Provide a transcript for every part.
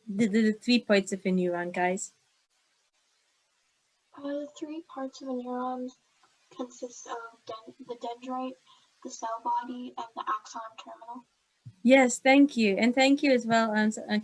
the 3 parts of a neuron, guys? The 3 parts of a neuron consist of the dendrite, the cell body, and the axon terminal. Yes, thank you. And thank you as well,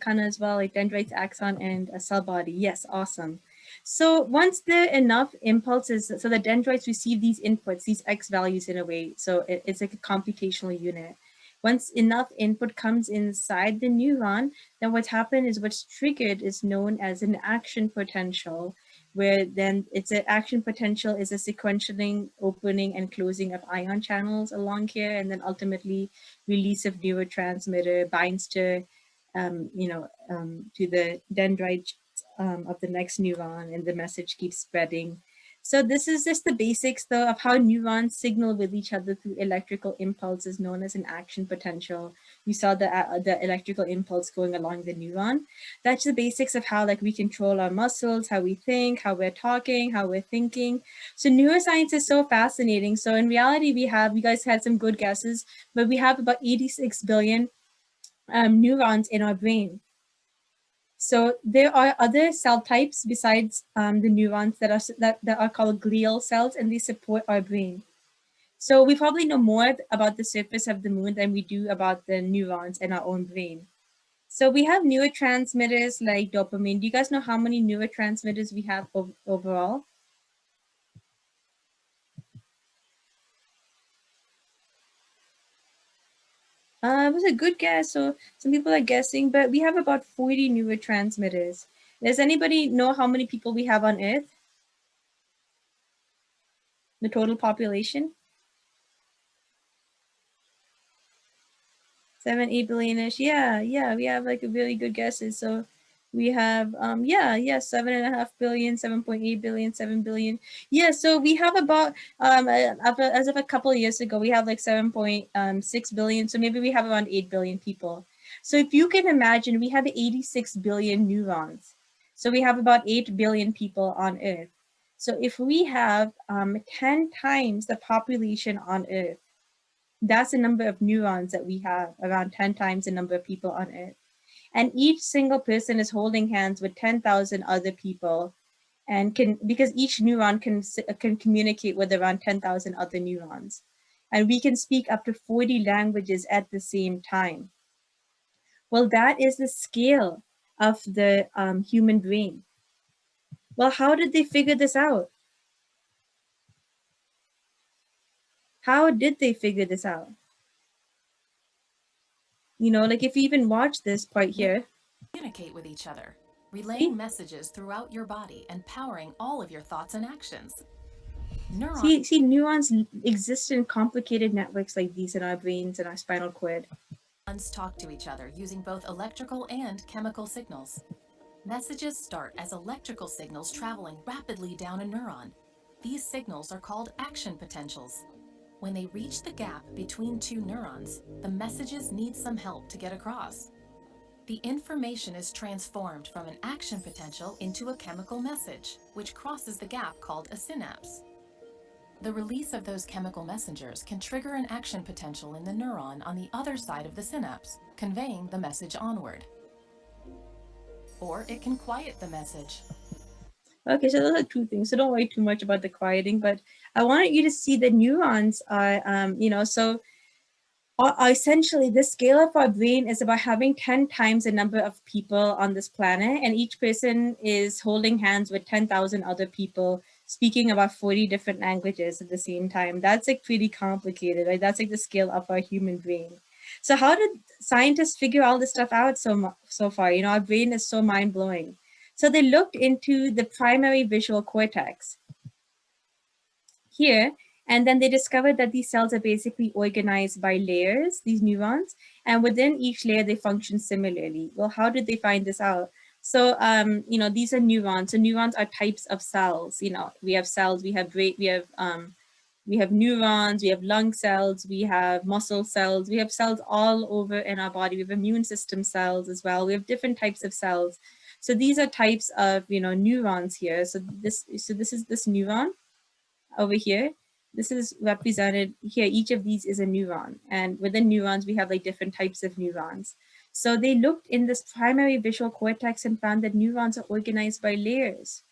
Kana, as well, like dendrites, axon, and a cell body. Yes, awesome. So once there are enough impulses, so the dendrites receive these inputs, these X values in a way. So it's like a computational unit. Once enough input comes inside the neuron, then what's happened is what's triggered is known as an action potential, where then it's an action potential is a sequentialing, opening and closing of ion channels along here, and then ultimately release of neurotransmitter binds to, to the dendrite of the next neuron, and the message keeps spreading. So this is just the basics, though, of how neurons signal with each other through electrical impulses known as an action potential. You saw the electrical impulse going along the neuron. That's the basics of how, like, we control our muscles, how we think, how we're talking, how we're thinking. So neuroscience is so fascinating. So in reality, you guys had some good guesses, but we have about 86 billion neurons in our brain. So there are other cell types besides the neurons that are called glial cells, and they support our brain. So we probably know more about the surface of the moon than we do about the neurons in our own brain. So we have neurotransmitters like dopamine. Do you guys know how many neurotransmitters we have overall? It was a good guess. So some people are guessing, but we have about 40 neurotransmitters. Does anybody know how many people we have on Earth? The total population? 7, 8 billion-ish. Yeah, we have like a really good guesses. So we have 7.5 billion, 7.8 billion, 7 billion. Yeah, so we have about as of a couple of years ago, we have like 7.6 billion. So maybe we have around 8 billion people. So if you can imagine, we have 86 billion neurons. So we have about 8 billion people on Earth. So if we have 10 times the population on Earth, that's the number of neurons that we have, around 10 times the number of people on Earth. And each single person is holding hands with 10,000 other people, and because each neuron can communicate with around 10,000 other neurons. And we can speak up to 40 languages at the same time. Well, that is the scale of the human brain. Well, how did they figure this out? How did they figure this out? You know, like if you even watch this part here, Communicate with each other, relaying messages throughout your body and powering all of your thoughts and actions. see, neurons exist in complicated networks like these in our brains and our spinal cord. Neurons talk to each other using both electrical and chemical signals. Messages start as electrical signals traveling rapidly down a neuron. These signals are called action potentials. When they reach the gap between two neurons, the messages need some help to get across. The information is transformed from an action potential into a chemical message, which crosses the gap called a synapse. The release of those chemical messengers can trigger an action potential in the neuron on the other side of the synapse, conveying the message onward. Or it can quiet the message. Okay, so those are two things. So don't worry too much about the quieting, but I wanted you to see the neurons are, essentially the scale of our brain is about having 10 times the number of people on this planet, and each person is holding hands with 10,000 other people speaking about 40 different languages at the same time. That's like pretty complicated, right? That's like the scale of our human brain. So how did scientists figure all this stuff out so far? You know, our brain is so mind-blowing. So they looked into the primary visual cortex here, and then they discovered that these cells are basically organized by layers, these neurons, and within each layer they function similarly. Well, how did they find this out? So, these are neurons. So neurons are types of cells. You know, we have cells, we have neurons, we have lung cells, we have muscle cells, we have cells all over in our body. We have immune system cells as well. We have different types of cells. So these are types of, neurons here. So this is this neuron over here. This is represented here. Each of these is a neuron. And within neurons, we have like different types of neurons. So they looked in this primary visual cortex and found that neurons are organized by layers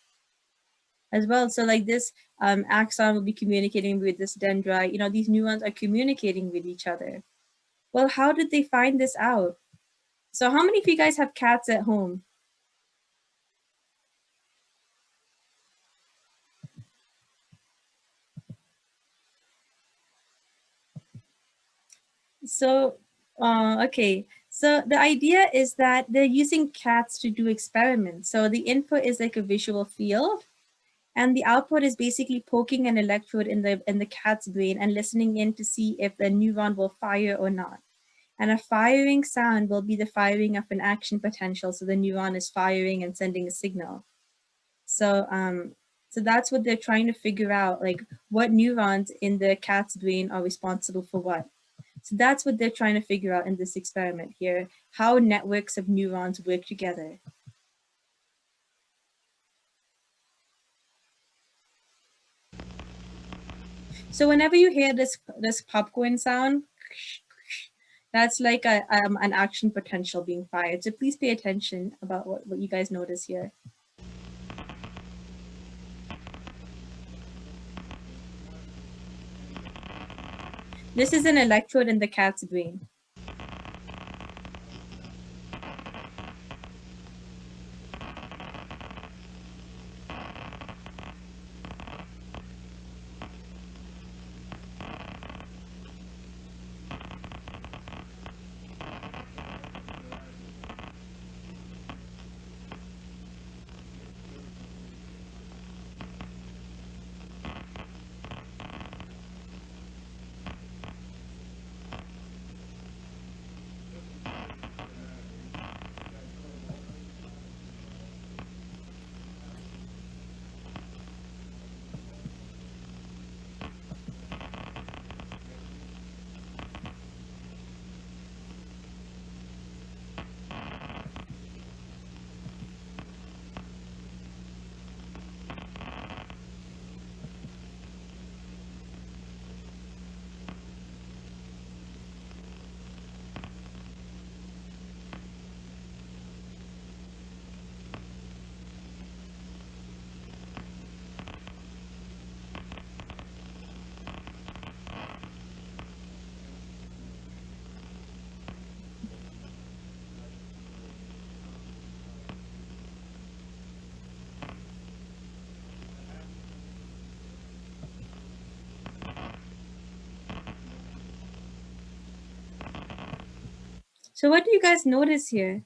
as well. So like this axon will be communicating with this dendrite. You know, these neurons are communicating with each other. Well, how did they find this out? So how many of you guys have cats at home? So, okay. So the idea is that they're using cats to do experiments. So the input is like a visual field, and the output is basically poking an electrode in the cat's brain and listening in to see if the neuron will fire or not. And a firing sound will be the firing of an action potential. So the neuron is firing and sending a signal. So so that's what they're trying to figure out, like what neurons in the cat's brain are responsible for what. So that's what they're trying to figure out in this experiment here, how networks of neurons work together. So whenever you hear this popcorn sound, that's like an action potential being fired. So please pay attention about what you guys notice here. This is an electrode in the cat's brain. So what do you guys notice here?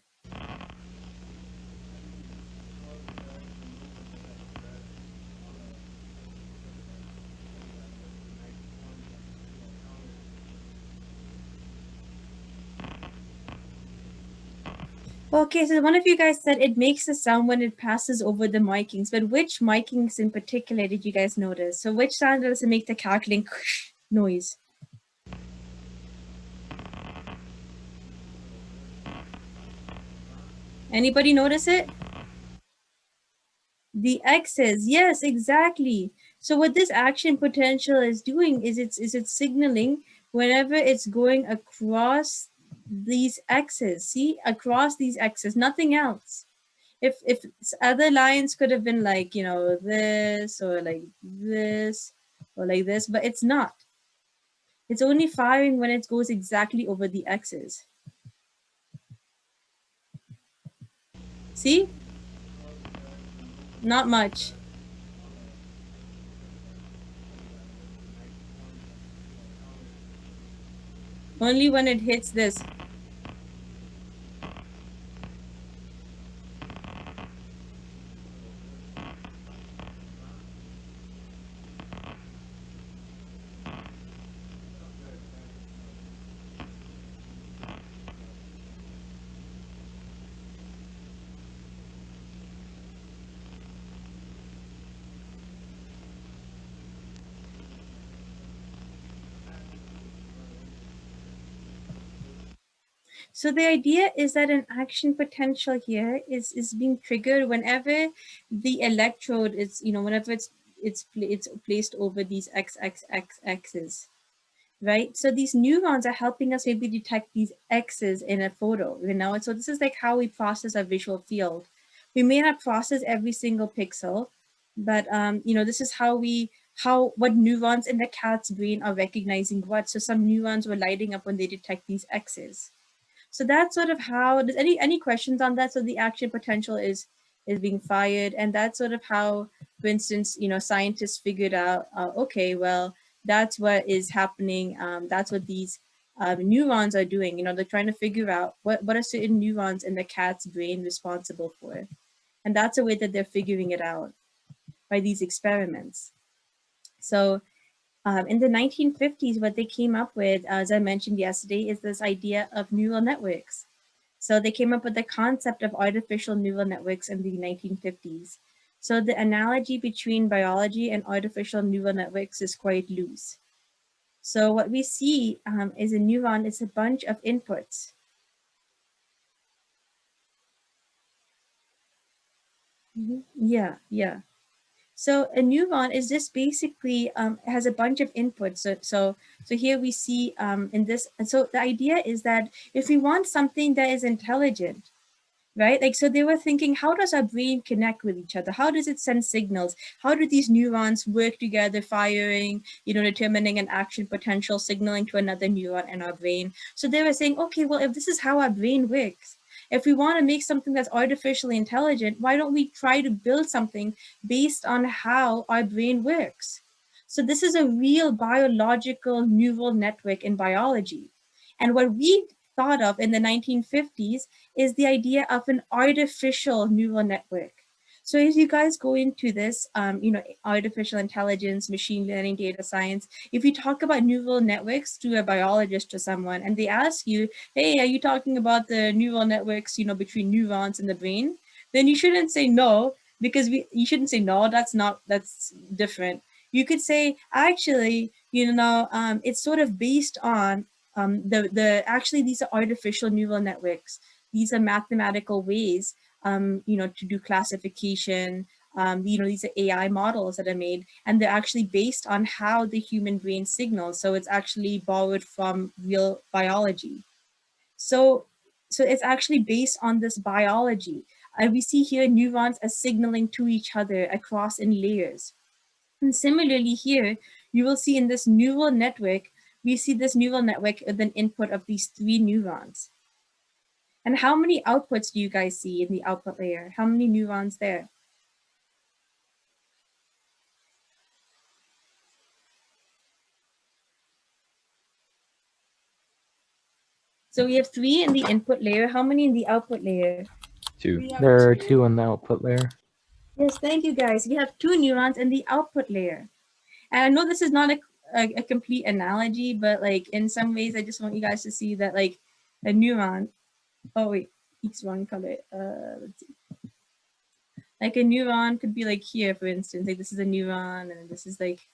Okay, so one of you guys said it makes a sound when it passes over the markings, but which markings in particular did you guys notice? So which sound does it make the cackling noise? Anybody notice it? The X's, yes, exactly. So what this action potential is doing is it's signaling whenever it's going across these X's. See, across these X's, nothing else. If other lines could have been like, you know, this or like this or like this, but it's not. It's only firing when it goes exactly over the X's. See? Not much. Only when it hits this. So the idea is that an action potential here is being triggered whenever the electrode is, you know, whenever it's placed over these x axes. right? So these neurons are helping us maybe detect these X's in a photo, you know? And so this is like how we process our visual field. We may not process every single pixel, but you know, this is what neurons in the cat's brain are recognizing what. So some neurons were lighting up when they detect these X's. So that's sort of how, does any questions on that? So the action potential is being fired, and that's sort of how, for instance, you know, scientists figured out, okay, well, that's what is happening. That's what these neurons are doing. You know, they're trying to figure out what are certain neurons in the cat's brain responsible for. And that's a way that they're figuring it out by these experiments. So in the 1950s, what they came up with, as I mentioned yesterday, is this idea of neural networks. So they came up with the concept of artificial neural networks in the 1950s. So the analogy between biology and artificial neural networks is quite loose. So what we see is a neuron is a bunch of inputs. Yeah, yeah. So a neuron is just basically has a bunch of inputs. So here we see in this. And so the idea is that if we want something that is intelligent, right? Like, so they were thinking, how does our brain connect with each other? How does it send signals? How do these neurons work together, firing, you know, determining an action potential, signaling to another neuron in our brain? So they were saying, okay, well, if this is how our brain works, if we want to make something that's artificially intelligent, why don't we try to build something based on how our brain works? So this is a real biological neural network in biology. And what we thought of in the 1950s is the idea of an artificial neural network. So as you guys go into this, you know, artificial intelligence, machine learning, data science, if you talk about neural networks to a biologist or someone, and they ask you, hey, are you talking about the neural networks, you know, between neurons in the brain? Then you shouldn't say no, because you shouldn't say no, that's different. You could say, actually, you know, it's sort of based on actually these are artificial neural networks. These are mathematical ways, you know, to do classification. You know, these are AI models that are made, and they're actually based on how the human brain signals. So it's actually borrowed from real biology. So, so it's actually based on this biology. And we see here neurons as signaling to each other across in layers. And similarly here, you will see in this neural network, we see this neural network with an input of these 3 neurons. And how many outputs do you guys see in the output layer? How many neurons there? So we have 3 in the input layer. How many in the output layer? 2. There are 2 in the output layer. Yes, thank you guys. We have 2 neurons in the output layer. And I know this is not a complete analogy, but like in some ways, I just want you guys to see that like a neuron, oh wait, each one color. Let's see. Like a neuron could be like here, for instance, like this is a neuron, and this is like,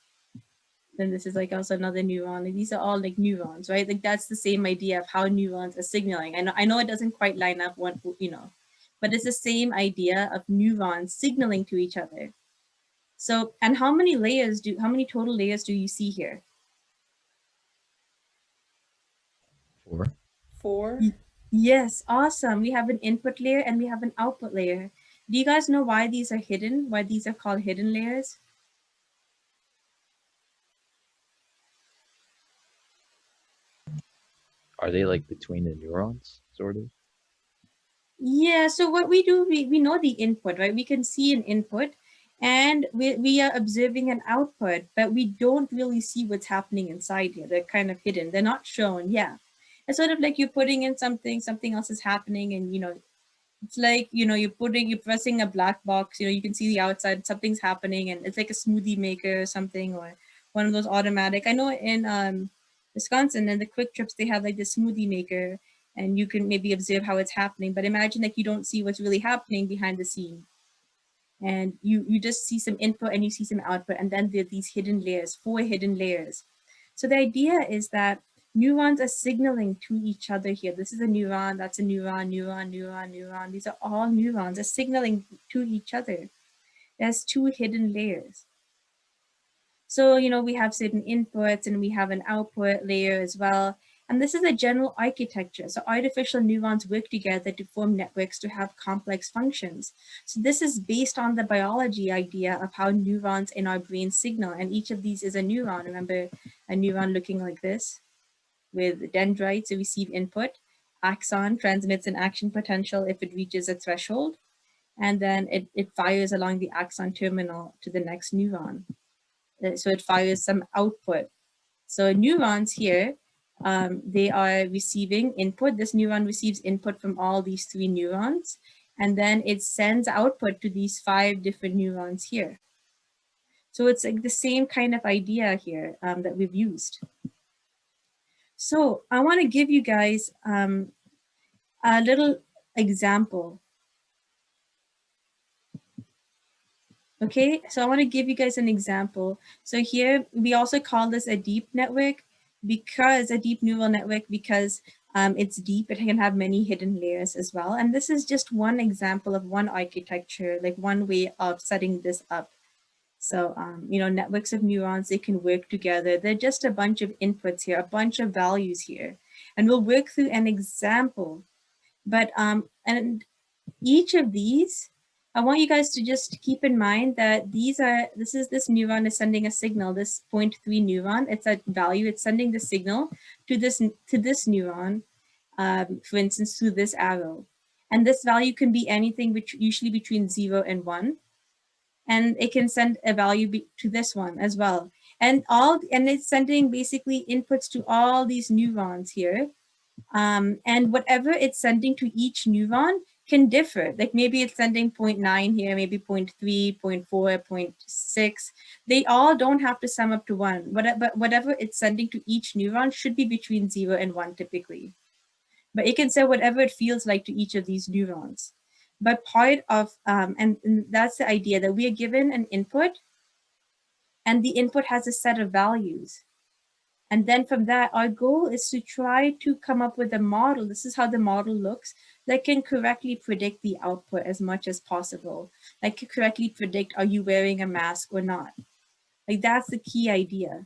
then this is like also another neuron. Like these are all like neurons, right? Like that's the same idea of how neurons are signaling. I know it doesn't quite line up one, you know, but it's the same idea of neurons signaling to each other. So, and how many total layers do you see here? 4. 4. Yes, awesome. We have an input layer and we have an output layer. Do you guys know why these are hidden? Why these are called hidden layers? Are they like between the neurons, sort of? Yeah, so what we do, we know the input, right? We can see an input and we are observing an output, but we don't really see what's happening inside here. They're kind of hidden. They're not shown. Yeah. It's sort of like you're putting in something else is happening, and you know, it's like, you know, you're pressing a black box, you know, you can see the outside, something's happening, and it's like a smoothie maker or something, or one of those automatic. I know in Wisconsin and the Quick Trips, they have like the smoothie maker, and you can maybe observe how it's happening, but imagine like you don't see what's really happening behind the scene. And you just see some input and you see some output, and then there are these hidden layers, 4 hidden layers. So the idea is that neurons are signaling to each other here. This is a neuron, that's a neuron, neuron, neuron, neuron. These are all neurons. They're signaling to each other. There's 2 hidden layers. So, we have certain inputs and we have an output layer as well. And this is a general architecture. So artificial neurons work together to form networks to have complex functions. So this is based on the biology idea of how neurons in our brain signal. And each of these is a neuron. Remember, a neuron looking like this with dendrites to receive input. Axon transmits an action potential if it reaches a threshold. And then it fires along the axon terminal to the next neuron. So it fires some output. So neurons here, they are receiving input. This neuron receives input from all these 3 neurons, and then it sends output to these 5 different neurons here. So it's like the same kind of idea here that we've used. So I want to give you guys a little example. Okay, so I want to give you guys an example. So here we also call this a deep network because a deep neural network because it's deep, it can have many hidden layers as well. And this is just one example of one architecture, like one way of setting this up. So, networks of neurons, they can work together. They're just a bunch of inputs here, a bunch of values here. And we'll work through an example. But, and each of these, I want you guys to just keep in mind that this neuron is sending a signal, this 0.3 neuron, it's a value, it's sending the signal to this neuron, for instance, through this arrow. And this value can be anything usually between 0 and 1. And it can send a value to this one as well. And it's sending basically inputs to all these neurons here. And whatever it's sending to each neuron can differ. Like maybe it's sending 0.9 here, maybe 0.3, 0.4, 0.6. They all don't have to sum up to 1. But whatever it's sending to each neuron should be between 0 and 1 typically. But it can say whatever it feels like to each of these neurons. But part of, and that's the idea, that we are given an input and the input has a set of values. And then from that, our goal is to try to come up with a model. This is how the model looks that can correctly predict the output as much as possible. Like correctly predict, are you wearing a mask or not? Like that's the key idea.